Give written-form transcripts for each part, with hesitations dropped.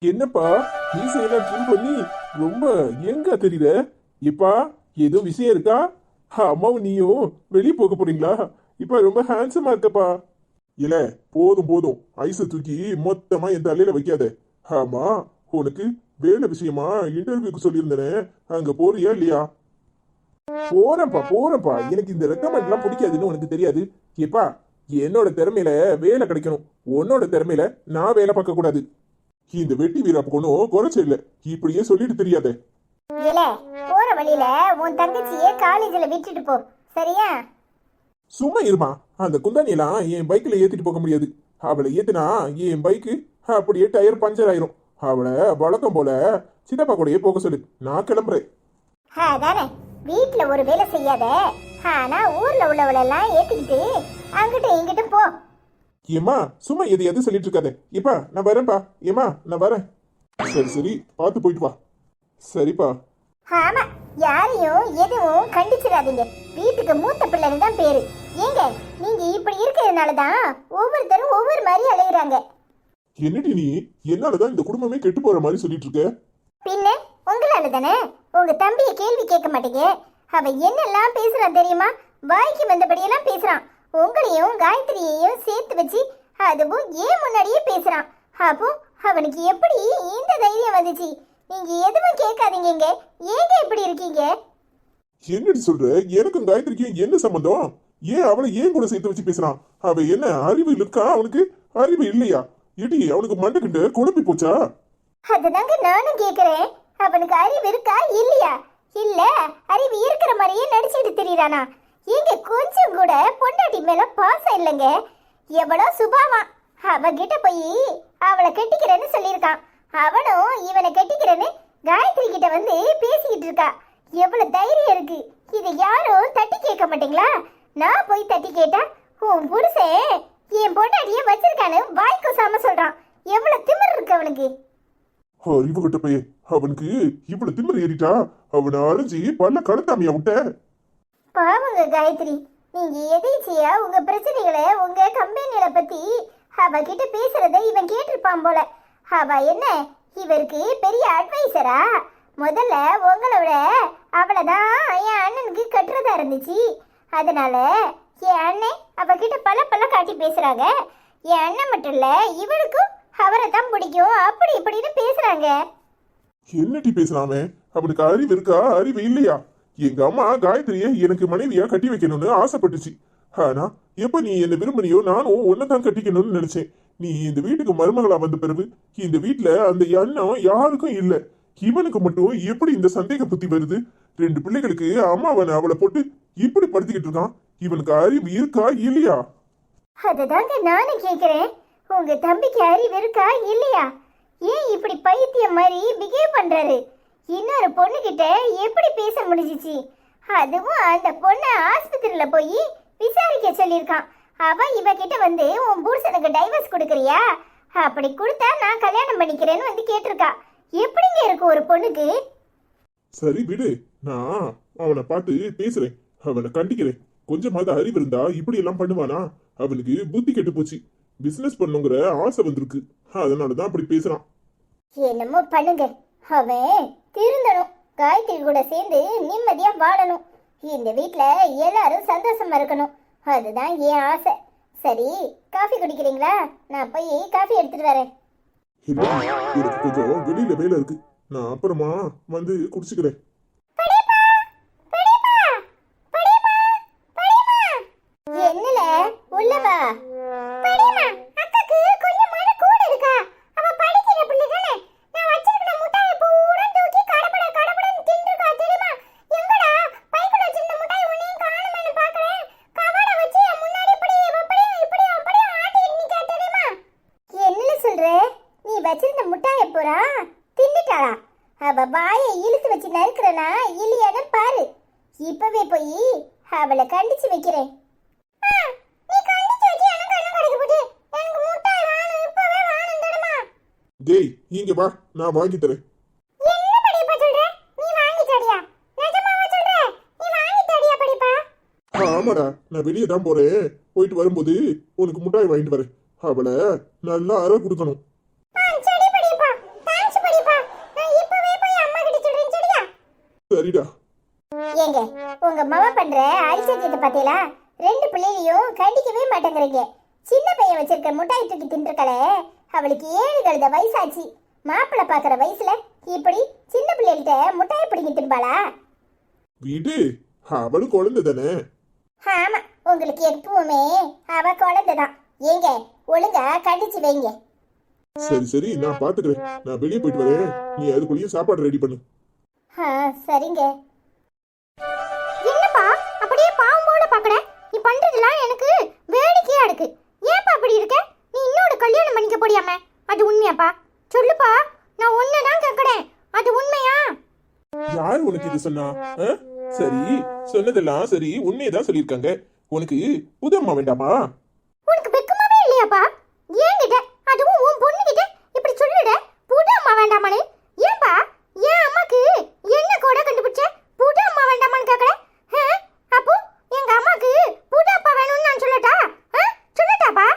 என்னப்பா மீசையெல்லாம் ட்ரிம் பண்ணி ரொம்ப எங்க தெரியுற? இப்பா ஏதோ விஷயம் இருக்கா? அம்மாவும் நீயும் வெளியே போக போறீங்களா? இப்ப ரொம்ப ஹேண்ட்ஸமா இருக்கப்பா. இல்ல, போதும் போதும், ஐஸ தூக்கி மொத்தமா என் தலையில வைக்காத. ஆமா, உனக்கு வேலை விஷயமா இன்டர்வியூக்கு சொல்லியிருந்தேனே, அங்க போறியா இல்லையா? போறேன்ப்பா போறேன்ப்பா, எனக்கு இந்த ரெக்கமெண்ட்லாம் பிடிக்காதுன்னு உனக்கு தெரியாது. ஏப்பா, என்னோட திறமையில வேலை கிடைக்கணும், உன்னோட திறமையில நான் வேலை பார்க்க கூடாது. இந்த வெட்டி வீராப்பு ஒன்றும் குறைச்ச இல்ல, இப்படியே சொல்லிட்டு தெரியாதே. இல்ல, போற வழியில உன் தங்கச்சியே காலேஜ்ல விட்டுட்டு போ, சரியா? சும்மா இருமா, அந்த குந்தாணியெல்லாம் என் பைக்ல ஏத்திட்டு போக முடியாது. அவளை ஏத்துனா என் பைக்கு அப்படியே டயர் பஞ்சர் ஆயிரும். அவளை வழக்கம் போல சித்தப்பா கூடயே போக சொல்லு, நான் கிளம்புறேன். அதானே, வீட்டுல ஒரு வேலை செய்யாத, ஆனா ஊர்ல உள்ளவளெல்லாம் ஏத்திக்கிட்டு அங்கிட்டு இங்கிட்டு போ. ஏமா சும்மா எது சொல்லிட்டு இருக்காத. இப்பா நான் வரேன்ப்பா. ஏமா நான் வரேன். சரி சரி, பார்த்து போயிட்டு வா. சரிப்பா. ஆமா, யாரையும் எதுவும் கண்டிச்சிடாதீங்க. வீட்டுக்கு மூத்த பிள்ளைன்னு தான் பேரு. ஏங்க, நீங்க இப்படி இருக்கிறதுனாலதான் ஒவ்வொருத்தரும் ஒவ்வொரு மாதிரி அலையுறாங்க. என்னடி நீ என்னாலதான் இந்த குடும்பமே கெட்டு போற மாதிரி சொல்லிட்டு இருக்க? பின்ன உங்களால தானே. உங்க தம்பிய கேள்வி கேட்க மாட்டீங்க. அவ என்னெல்லாம் பேசுறான் தெரியுமா? வாய்க்கு வந்தபடியெல்லாம் பேசுறான். உங்களையும் காயத்ரியையும் சேர்த்து வச்சு அதுவும் ஏன் முன்னாடியே பேசுறான். அப்போ அவனுக்கு எப்படி இந்த தைரியம் வந்துச்சு? நீங்க எதுவும் கேட்காதீங்க. ஏங்க இப்படி இருக்கீங்க? என்னடி சொல்ற? எனக்கும் காயத்ரிக்கும் என்ன சம்பந்தம்? ஏன் அவளை ஏன் கூட சேர்த்து வச்சு பேசுறான்? அவ என்ன அறிவு இருக்கா அவனுக்கு? அறிவு இல்லையா? இடி அவனுக்கு மண்டை கிட்ட குழம்பி போச்சா? அதுதாங்க நானும் கேக்குறேன். அவனுக்கு அறிவு இருக்கா இல்லையா? இல்ல, அறிவு இருக்கிற மாதிரியே நடிச்சுட்டு தெரியறானா? ஏங்க கொஞ்சம் கூட பொண்டாட்டி மேல பாசம் இல்லைங்க. எவ்வளோ சுபாவா அவகிட்ட போய் அவளை கட்டிக்கிறேன்னு சொல்லியிருக்கான். அவனும் இவனை கட்டிக்கிறேன்னு காயத்ரி கிட்ட வந்து பேசிக்கிட்டு இருக்கா. எவ்வளவு தைரியம் இருக்கு! இதை யாரும் தட்டி கேட்க மாட்டீங்களா? நான் போய் தட்டி கேட்டா உன் புருஷன் என் பொண்டாட்டிய வச்சிருக்கான்னு வாய்க்கு சாம சொல்றான். எவ்வளவு திமிர் இருக்கு அவனுக்கு! அறிவு கிட்ட போய் அவனுக்கு இவ்வளவு திமிர் ஏறிட்டா? அவனை அரைஞ்சி பல்ல கலத்தாமையா விட்ட? பாவங்க காயத்ரி, நீங்க எதேச்சியா உங்க பிரச்சனைகளை உங்க கம்பெனியில பத்தி அவகிட்ட பேசுறத இவன் கேட்டிருப்பான் போல. அவ என்ன இவருக்கு பெரிய அட்வைசரா? முதல்ல உங்களை விட அவளைதான் என் அண்ணனுக்கு கட்டுறதா இருந்துச்சு. அதனால என் அண்ணன் அவகிட்ட பல பல காட்டி பேசுறாங்க. என் அண்ணன் மட்டும் இல்ல, இவளுக்கும் அவரை தான் பிடிக்கும், அப்படி இப்படின்னு பேசுறாங்க. என்னடி பேசுறாமே? அவனுக்கு அறிவு இருக்கா அறிவு இல்லையா? எங்க அம்மா காயத்ரிய எனக்கு மனைவியா கட்டி வைக்கணும்னு ஆசைப்பட்டுச்சு. ஆனா எப்ப நீ என்ன விரும்பினியோ நானும் ஒன்னதான் கட்டிக்கணும்னு நினைச்சேன். நீ இந்த வீட்டுக்கு மருமகளா வந்த பிறகு இந்த வீட்டுல அந்த எண்ணம் யாருக்கும் இல்ல. இவனுக்கு மட்டும் எப்படி இந்த சந்தேக புத்தி வருது? ரெண்டு பிள்ளைகளுக்கு அம்மாவனை அவளை போட்டு இப்படி படுத்திக்கிட்டு இருக்கான். இவனுக்கு அறிவு இருக்கா இல்லையா? அதுதாங்க நானும் கேக்குறேன். உங்க தம்பிக்கு அறிவு இருக்கா இல்லையா? ஏன் இப்படி பைத்தியம் மாதிரி பிஹேவ் பண்றாரு? இன்னொரு பொண்ணு கிட்ட எப்படி பேச முடிஞ்சிச்சு? அதுவும் அந்த பொண்ணை ஆஸ்பத்திரியில போய் விசாரிக்க சொல்லியிருக்கான். அவன் இவகிட்ட வந்து உன் புருஷனுக்கு டைவர்ஸ் கொடுக்கறியா? அப்படி கொடுத்தா நான் கல்யாணம் பண்ணிக்கிறேன்னு வந்து கேட்டிருக்கா. எப்படிங்க இருக்கு ஒரு பொண்ணுக்கு? சரி விடு, நான் அவனை பார்த்து பேசுறேன், அவனை கண்டிக்கிறேன். கொஞ்சமாவது அறிவு இருந்தா இப்படி எல்லாம் பண்ணுவானா? அவனுக்கு புத்தி கெட்டு போச்சு. பிசினஸ் பண்ணுங்கிற ஆசை வந்திருக்கு, அதனாலதான் அப்படி பேசுறான். என்னமோ பண்ணுங்க, அவன் திருந்தணும். காயத்ரி கூட சேர்ந்து நிம்மதியா வாழணும். இந்த வீட்ல எல்லாரும் சந்தோஷமா இருக்கணும். அதுதான் என் ஆசை. சரி, காஃபி குடிக்கிறீங்களா? நான் போய் காஃபி எடுத்துட்டு வரேன். இல்ல, எனக்கு கொஞ்சம் வெளியில வேலை இருக்கு, நான் அப்புறமா வந்து குடிச்சுக்கிறேன். என்னல உள்ளவா? அக்காக்கு கொஞ்சம் மன கூட இருக்கா? அவ படிக்கிற பிள்ளை தானே. நான் வச்சிருக்கிற முட்டாயை பூரா தூக்கி கடபடன்னு தின்றுக்கா தெரியுமா? எங்கடா பைக்குள்ள வச்சிருந்த முட்டாய் ஒண்ணையும் காணுமேன்னு பார்க்கறேன். கவட வச்சு என் முன்னாடி இப்படி ஆட்டிட்டு நிக்கா தெரியுமா? என்னல சொல்ற? நீ வச்சிருந்த முட்டாயை பூரா தின்னுட்டாளா? அவ வாயை இழுத்து வச்சு நறுக்கிறனா இல்லையான்னு பாரு. இப்பவே போய் அவளை கண்டிச்சு வைக்கிறேன். டேய் இங்க வா, நான் வாங்கி தரேன். ஆமாடா, நான் வெளியே தான் போறேன். போயிட்டு வரும்போது உனக்கு முட்டாய் வாங்கிட்டு வரேன். அவளை நல்லா அற கொடுக்கணும். சரிடா. ஏங்க உங்க மாமா பண்ற அரிசத்தியத்தை பார்த்தீங்களா? ரெண்டு பிள்ளைகளையும் கண்டிக்கவே மாட்டேங்கிறீங்க. சின்ன பையன் வச்சிருக்க முட்டாய் தூக்கி தின்றுக்கலே, அவளுக்கு 7 கழுத வயசாச்சு. மாப்பிள்ளை பாக்குற வயசுல இப்படி சின்ன பிள்ளைகிட்ட முட்டாய் பிடிங்கி தின்பாளா? வீடு அவளும் குழந்தை தானே. ஆமா, உங்களுக்கு எப்பவுமே அவ குழந்தைதான். ஏங்க ஒழுங்கா கண்டிச்சு வைங்க. சரி சரி, நான் பாத்துக்கிறேன். நான் வெளியே போயிட்டு வரேன், நீ அதுக்குள்ளேயே சாப்பாடு ரெடி பண்ணு. சரிங்க. என்னப்பா அப்படியே பாவம் போல பாக்குற? நீ பண்றதெல்லாம் எனக்கு வேடிக்கையா இருக்கு. ஏன்பா அப்படி இருக்க? நீ இன்னொரு கல்யாணம் பண்ணிக்க போடியாமே, அது உண்மையாப்பா? சொல்லுப்பா, நான் ஒன்னதான் கேக்குறேன், அது உண்மையா? யாரு உனக்கு இது சொன்னா? சரி, சொன்னதெல்லாம் சரி, உண்மையதான் சொல்லியிருக்காங்க. உனக்கு புது அம்மா வேண்டாமா? உனக்கு வெக்கமாவே இல்லையாப்பா? ஏன்கிட்ட, அதுவும் உன் பொண்ணுகிட்ட இப்படி சொல்லுட, புது அம்மா வேண்டாமான்னு? ஏன்பா என் அம்மாக்கு என்ன கூட கண்டுபிடிச்ச புது அம்மா வேண்டாமான்னு கேக்குற? அப்போ எங்க அம்மாக்கு புது அப்பா வேணும்னு நான் சொல்லட்டா? சொல்லட்டாப்பா?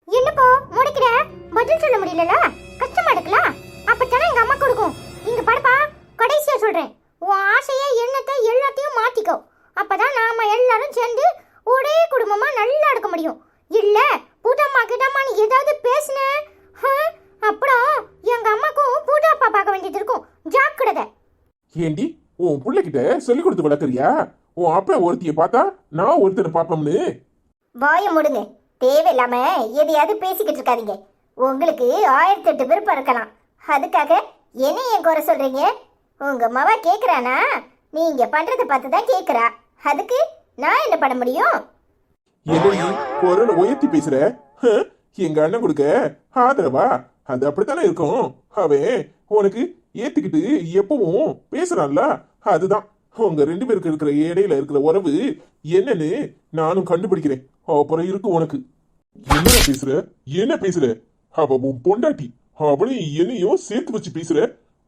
என்னப்போ முடிக்கிற? பதில் சொல்ல முடியலல, கஷ்டமா இருக்கலாம். அப்பத்தானே எங்க அம்மாக்கு இருக்கும். இங்க பாருப்பா, கடைசியா சொல்றேன், உன் ஆசையை எண்ணத்தை எல்லாத்தையும் மாத்திக்கோ. அப்பதான் நாம எல்லாரும் சேர்ந்து ஒரே குடும்பமா நல்லா இருக்க முடியும். இல்ல புதம்மா கிட்டம்மான்னு ஏதாவது பேசுன, அப்புறம் எங்க அம்மாக்கும் புது அப்பா பார்க்க வேண்டியது இருக்கும். ஜாக்கிரதை. ஏண்டி உன் பிள்ளைகிட்ட சொல்லி கொடுத்து வளர்க்குறியா? உன் அப்பா ஒருத்திய பார்த்தா நான் ஒருத்தனை பாப்போம்னு. வாய முடுங்க, தேவையில்லாம எதையாவது பேசிக்கிட்டு இருக்காதீங்க. உங்களுக்கு 1008 விருப்பம் இருக்கலாம், அதுக்காக என்ன ஏன் குறை சொல்றீங்க? உங்க மவ கேக்குறானா? நீங்க பண்றதை பார்த்துதான் கேக்குறா. அதுக்கு நான் என்ன பண்ண முடியும்? என்னடி குரலை உயர்த்தி பேசுற? எங்க அண்ணன் கொடுக்க ஆதரவா? அது அப்படித்தானே இருக்கும். அவன் உனக்கு ஏத்துக்கிட்டு எப்பவும் பேசுறான்ல, அதுதான் உங்க 2 பேருக்கு இருக்கிற இடையில இருக்கிற உறவு என்னன்னு நானும் கண்டுபிடிக்கிறேன். அப்புறம் இருக்கு உனக்கு. என்ன பேசுற? என்ன பேசுற? அவ உன் பொண்டாட்டி, அவளையும் என்னையும் சேர்த்து வச்சு பேசுற.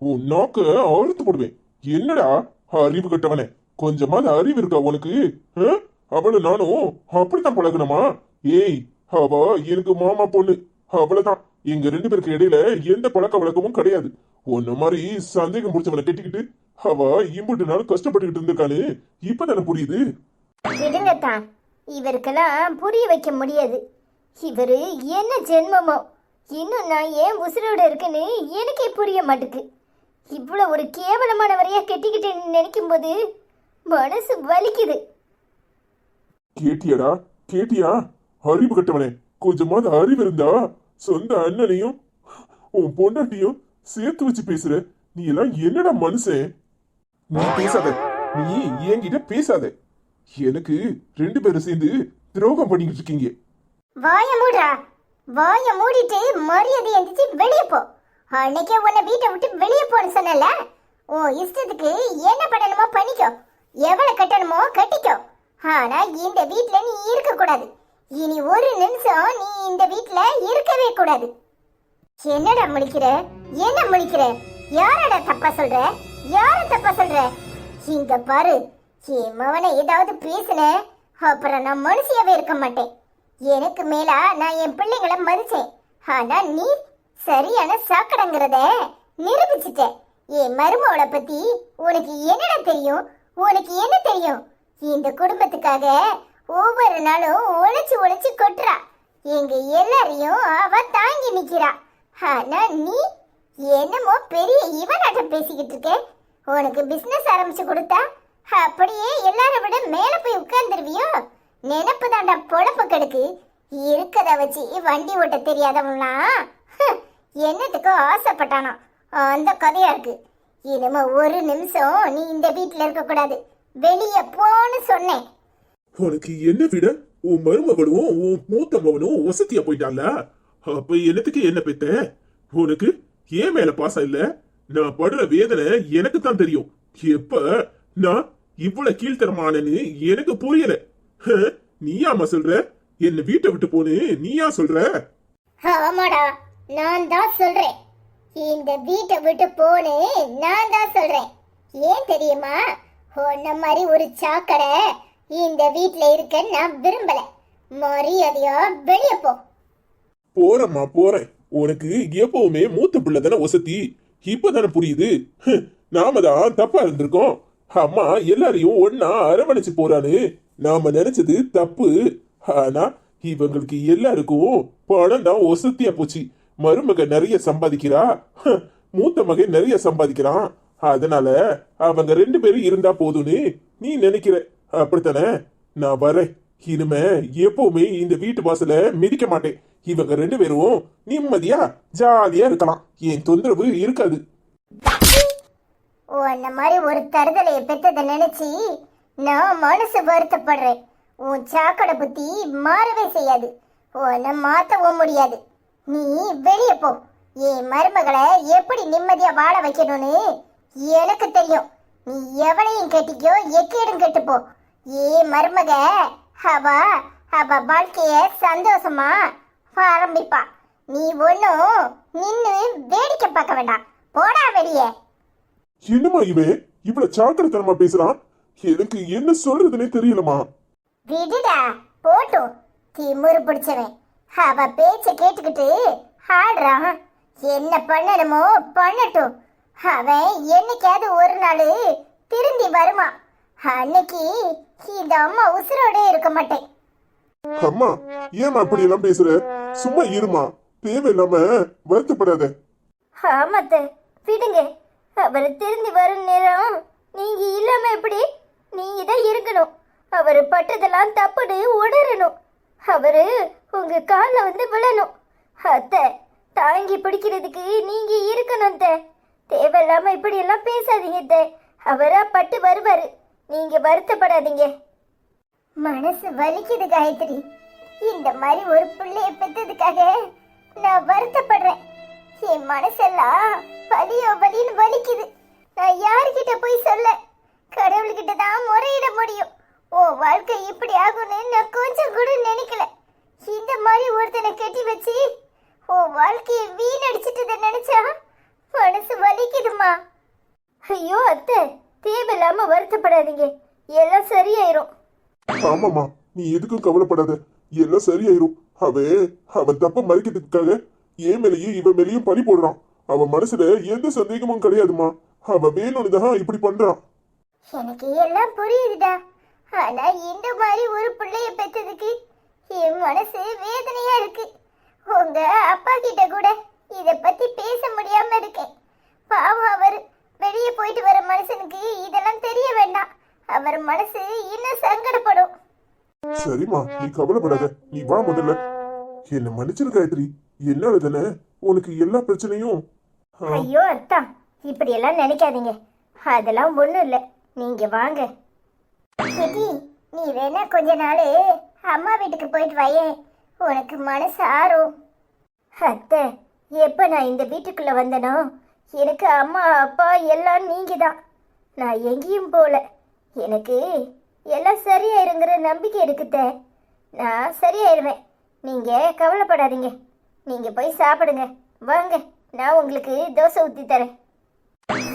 உன் நாக்க அறுத்து போடுவேன். என்னடா அறிவு கட்டவனே, கொஞ்சமாவது அறிவு இருக்கா உனக்கு? அவளை நானும் அப்படித்தான் பழகணுமா? ஏய், அவ எனக்கு மாமா பொண்ணு, அவ்வளவுதான். எங்க 2 பேருக்கு இடையில எந்த பழக்க வழக்கமும் கிடையாது. உன்ன மாதிரி சந்தேகம் முடிச்சவனை கட்டிக்கிட்டு அவ இம்புட்டு நாள் கஷ்டப்பட்டுக்கிட்டு இருந்திருக்கானு இப்பதானே புரியுது. விடுங்கத்தான், இவருக்கெல்லாம் புரிய வைக்க முடியாது. இவரு என்ன ஜென்மமோ, இன்னும் நான் ஏன் உசுரோட இருக்குன்னு எனக்கே புரிய மாட்டுக்கு. இவ்வளவு ஒரு கேவலமானவரையா கெட்டிக்கிட்டு நினைக்கும் போது மனசு வலிக்குது. கேட்டியாடா, கேட்டியா? அறிவு கட்டவனே, கொஞ்சமாவது அறிவு இருந்தா சொந்த அண்ணனையும் உன் பொண்டாட்டியும் சேர்த்து வச்சு பேசுற. நீ எல்லாம் என்னடா மனுஷன்? நீ பேசாத, நீ என்கிட்ட பேசாத. எனக்கு 2 பேரும் சேர்ந்து துரோகம் பண்ணிக்கிட்டு இருக்கீங்க. வாய மூடா, வாய மூடிட்டு மரியாதை எந்திரிச்சு வெளியே போ. அன்னைக்கே உன்னை வீட்டை விட்டு வெளியே போன்னு சொன்னல. உன் இஷ்டத்துக்கு என்ன பண்ணணுமோ பண்ணிக்கோ, எவ்வளவு கட்டணுமோ கட்டிக்கோ. ஆனா இந்த வீட்ல நீ இருக்க கூடாது. இனி ஒரு நிமிஷம் நீ இந்த வீட்ல இருக்கவே கூடாது. என்னடா முழிக்கிற? என்ன முழிக்கிற? யாரடா தப்பா சொல்ற? யார தப்பா சொல்ற? இங்க பாரு, என் மவனை ஏதாவது பேசுன அப்புறம் நான் மனுஷியாவே இருக்க மாட்டேன். எனக்கு மேலா நான் என் பிள்ளைங்களை மதிச்சேன். ஆனா நீ சரியான சாக்கடைங்கிறத நிரூபிச்சிட்ட. என் மருமவளை பத்தி உனக்கு என்னடா தெரியும்? உனக்கு என்ன தெரியும்? இந்த குடும்பத்துக்காக ஒவ்வொரு நாளும் உழைச்சு உழைச்சு கொட்டுறா. எங்க எல்லாரையும் அவ தாங்கி நிக்கிறா. ஆனா நீ என்னமோ பெரிய இவனாட்டம் பேசிக்கிட்டு இருக்க. உனக்கு பிசினஸ் ஆரம்பிச்சு கொடுத்தா அப்படியே எல்லாரும் விட மேல போய் உட்கார்ந்துருவியோ? நினைப்பு தாண்டா பொழப்பு கெடுக்கு. இருக்கத வச்சு வண்டி ஓட்ட தெரியாதவன்லாம் என்னத்துக்கோ ஆசைப்பட்டானா, அந்த கதையா இருக்கு. இனிமே ஒரு நிமிஷம் நீ இந்த வீட்டுல இருக்க கூடாது. வெளியே போன்னு சொன்னேன். உனக்கு என்ன விட உன் மருமகளும் உன் மூத்த மகனும் வசதியா போயிட்டால, அப்ப என்னத்துக்கு என்ன பெத்த? உனக்கு ஏன் மேல பாசம் இல்ல? நான் படுற வேதனை எனக்கு தான் தெரியும். எப்ப நான் இவ்வளவு கீழ்த்தரமானன்னு எனக்கு புரியல. நீயாமா சொல்ற? என்ன வீட்டை விட்டு போன்னு நீயா சொல்ற? ஆமாடா, நான் தான் சொல்றேன். இந்த வீட்டை விட்டு போன்னு நான் தான் சொல்றேன். ஏன் தெரியுமா? உன்ன மாதிரி ஒரு சாக்கடை இந்த வீட்ல இருக்க நான் விரும்பல. மரியாதையா வெளியே போ. போறேம்மா போறேன். உனக்கு எப்பவுமே மூத்த பிள்ளை தானே வசதி. இப்பதானே புரியுது. நாம தான் தப்பா இருந்திருக்கோம். அம்மா எல்லாரையும் ஒன்னா அரவணைச்சு போறான்னு நாம நினைச்சது தப்பு. ஆனா இவங்களுக்கு எல்லாருக்கும் பணம் தான் ஒசத்தியா போச்சு. மருமக நிறைய சம்பாதிக்கிறா, மூத்த மகன் நிறைய சம்பாதிக்கிறான். அதனால அவங்க 2 பேரும் இருந்தா போதும்னு நீ நினைக்கிற, அப்படித்தானே? நான் வரேன். இனிமே எப்பவுமே இந்த வீட்டு வாசல மிதிக்க மாட்டேன். இவங்க 2 பேரும் நிம்மதியா ஜாலியா இருக்கலாம். என் தொந்தரவு இருக்காது. உன்ன மாதிரி ஒரு தருதலைய பெத்ததை நினைச்சு நான் மனசு வருத்தப்படுறேன். உன் சாக்கடை புத்தி மாறவே செய்யாது. உன்னை மாத்தவும் முடியாது. நீ வெளியே போ. என் மருமகளை எப்படி நிம்மதியா வாழ வைக்கணும்னு எனக்கு தெரியும். நீ எவனையும் கெட்டிக்கோ, எக்கேடும் கெட்டுப்போ. ஏன் மருமக அவ வாழ்க்கைய சந்தோஷமா ஆரம்பிப்பா. நீ ஒன்னும் நின்னு வேடிக்கை பார்க்க வேண்டாம். போடா வெளியே. என்னமா இவன் இவ்வளவு சாக்கடைத்தனமா பேசுறான்? எனக்கு என்ன சொல்றதுன்னே தெரியலமா. விடுடா போட்டும். திமுரு பிடிச்சவன் அவ பேச்ச கேட்டுக்கிட்டு ஆடுறான். என்ன பண்ணணுமோ பண்ணட்டும். அவன் என்னைக்காவது ஒரு நாள் திரும்பி வருவான். அன்னைக்கு இந்த அம்மா உசுரோட இருக்க மாட்டேன். அம்மா ஏமா அப்படி எல்லாம் பேசுற? சும்மா இருமா, தேவையில்லாம வருத்தப்படாத. ஆமாத்த விடுங்க. அவர் திரும்பி வரும் நேரம் நீங்க இல்லாம எப்படி? நீங்க தான் இருக்கணும். அவர் பட்டதெல்லாம் தப்புன்னு உணரணும். அவரு உங்க கால்ல வந்து விழணும். அத்தை தாங்கி பிடிக்கிறதுக்கு நீங்க இருக்கணும். அத்தை தேவையில்லாம இப்படி எல்லாம் பேசாதீங்க. அத்தை அவரா பட்டு வருவாரு. நீங்க வருத்தப்படாதீங்க. மனசு வலிக்குது காயத்ரி. இந்த மாதிரி ஒரு பிள்ளைய பெற்றதுக்காக நான் வருத்தப்படுறேன். என் மனசெல்லாம் வலியோ வலின்னு வலிக்குது. நான் யாருக்கிட்ட போய் சொல்ல? கடவுள்கிட்ட தான் முறையிட முடியும். ஓ வாழ்க்கை இப்படி ஆகும்னு நான் கொஞ்சம் கூட நினைக்கல. இந்த மாதிரி ஒருத்தனை கட்டி வச்சு ஓ வாழ்க்கையை வீணடிச்சிட்டதை நினைச்சா மனசு வலிக்குதுமா. ஐயோ அத்தை தேவையில்லாம வருத்தப்படாதீங்க. எல்லாம் சரியாயிரும். ஆமாமா, நீ எதுக்கும் கவலைப்படாத, எல்லாம் சரியாயிரும். அவன் தப்ப மறைக்கிறதுக்காக என் மேலேயும் இவன் மேலேயும் பழி போடுறான். அவன் மனசுல எந்த சந்தேகமும் கிடையாதுமா. அவன் வேணும்னுதான் இப்படி பண்றான். எனக்கு எல்லாம் புரியுதுடா. ஆனா இந்த மாதிரி ஒரு பிள்ளைய பெற்றதுக்கு என் மனசு வேதனையா இருக்கு. உங்க அப்பா கிட்ட கூட இத பத்தி பேச முடியாம இருக்கேன். பாவம், அவர் வெளியே போயிட்டு வர மனுஷனுக்கு இதெல்லாம் தெரிய வேண்டாம். அவர் மனசு இன்னும் சங்கடப்படும். சரிம்மா, நீ கவலைப்படாத. நீ வா முதல்ல. என்ன மன்னிச்சிரு காயத்ரி, என்னால தானே உனக்கு எல்லா பிரச்சனையும். ஐயோ அத்தா இப்படி எல்லாம் நினைக்காதீங்க. அதெல்லாம் ஒண்ணும் இல்ல. நீங்க வாங்க. சிட்டி, நீ வேணா கொஞ்ச நாள் அம்மா வீட்டுக்கு போயிட்டு வாயே. உனக்கு மனசு ஆறும். அத்தை எப்ப நான் இந்த வீட்டுக்குள்ள வந்தனோ எனக்கு அம்மா அப்பா எல்லாம் நீங்க தான். நான் எங்கேயும் போல. எனக்கு எல்லாம் சரியாயிருங்கிற நம்பிக்கை இருக்குத்த. நான் சரியாயிருவேன். நீங்க கவலைப்படாதீங்க. நீங்க போய் சாப்பிடுங்க. வாங்க, நான் உங்களுக்கு தோசை ஊத்தி தரேன்.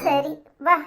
சரி வா.